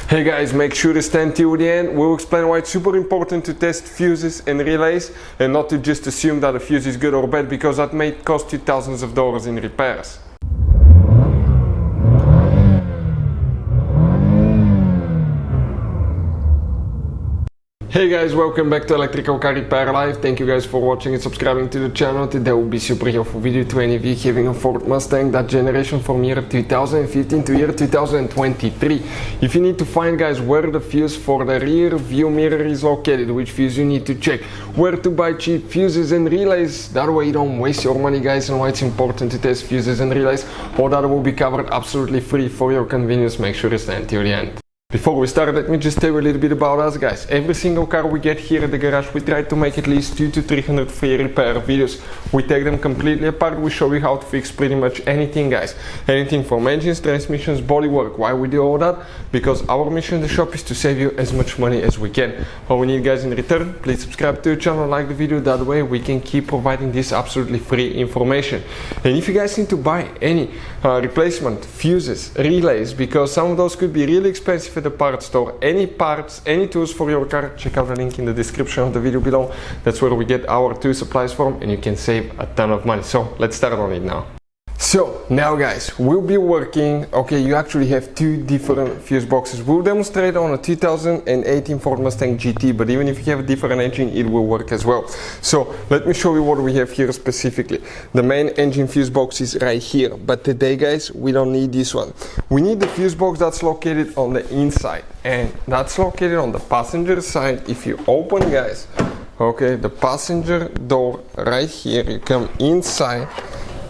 Hey guys, make sure to stand till the end. We'll explain why it's super important to test fuses and relays and not to just assume that a fuse is good or bad, because that may cost you thousands of dollars in repairs. Hey guys, welcome back to Electrical Car Repair Live. Thank you guys for watching and subscribing to the channel. Today will be super helpful video to any of you having a Ford Mustang, that generation from year 2015 to year 2023. If you need to find, guys, where the fuse for the rear view mirror is located, which fuse you need to check, where to buy cheap fuses and relays, that way you don't waste your money, guys, and why it's important to test fuses and relays, all that will be covered absolutely free for your convenience. Make sure to stand till the end. Before we start, let me just tell you a little bit about us, guys. Every single car we get here at the garage, we try to make at least 200 to 300 free repair videos. We take them completely apart. We show you how to fix pretty much anything, guys. Anything from engines, transmissions, bodywork. Why we do all that? Because our mission in the shop is to save you as much money as we can. All we need, guys, in return, please subscribe to the channel, like the video. That way we can keep providing this absolutely free information. And if you guys need to buy any replacement fuses, relays, because some of those could be really expensive at the parts store, any parts, any tools for your car, check out the link in the description of the video below. That's where we get our tool supplies from, and you can save a ton of money. So let's start on it now. So now, guys, we'll be working, okay, you actually have two different fuse boxes. We'll demonstrate on a 2018 Ford Mustang GT, but even if you have a different engine, it will work as well. So let me show you what we have here specifically. The main engine fuse box is right here, but today, guys, we don't need this one. We need the fuse box that's located on the inside, and that's located on the passenger side. If you open, guys, okay, the passenger door right here, you come inside,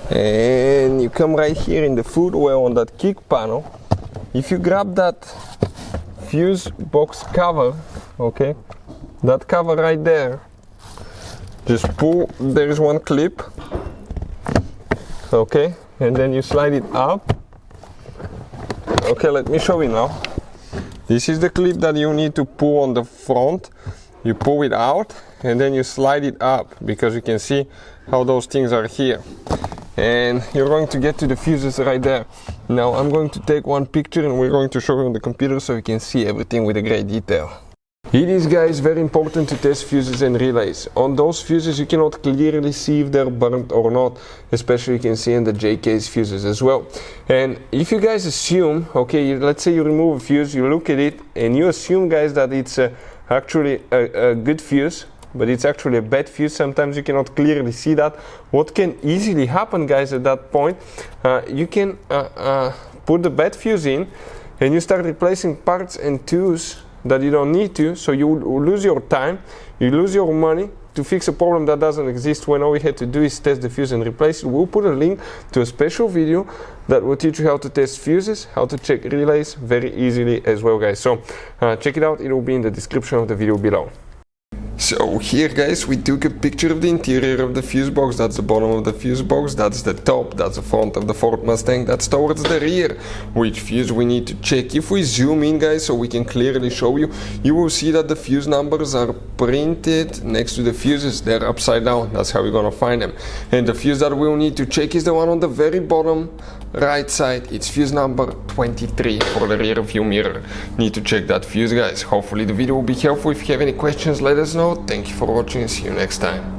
and you come right here in the footwell on that kick panel. If you grab that fuse box cover, okay, that cover right there, just pull, there is one clip, okay, and then you slide it up. Okay, let me show you now. This is the clip that you need to pull on the front. You pull it out and then you slide it up, because you can see how those things are here. And you're going to get to the fuses right there. Now I'm going to take one picture and we're going to show you on the computer so you can see everything with a great detail. It is, guys, very important to test fuses and relays. On those fuses you cannot clearly see if they're burnt or not, especially you can see in the JK's fuses as well. And if you guys assume, okay, let's say you remove a fuse, you look at it and you assume, guys, that it's actually a good fuse, but it's actually a bad fuse. Sometimes you cannot clearly see that. What can easily happen, guys, at that point, you can put the bad fuse in and you start replacing parts and tools that you don't need to, so you lose your time, you lose your money to fix a problem that doesn't exist, when all we had to do is test the fuse and replace it. We'll put a link to a special video that will teach you how to test fuses, how to check relays very easily as well, guys. So check it out, it will be in the description of the video below. So here, guys, we took a picture of the interior of the fuse box. That's the bottom of the fuse box, that's the top, that's the front of the Ford Mustang, that's towards the rear. Which fuse we need to check? If we zoom in, guys, so we can clearly show you, you will see that the fuse numbers are printed next to the fuses. They're upside down, that's how we're gonna find them. And the fuse that we'll need to check is the one on the very bottom right side. It's fuse number 23 for the rear view mirror. Need to check that fuse, guys. Hopefully the video will be helpful. If you have any questions, let us know. Thank you for watching and see you next time.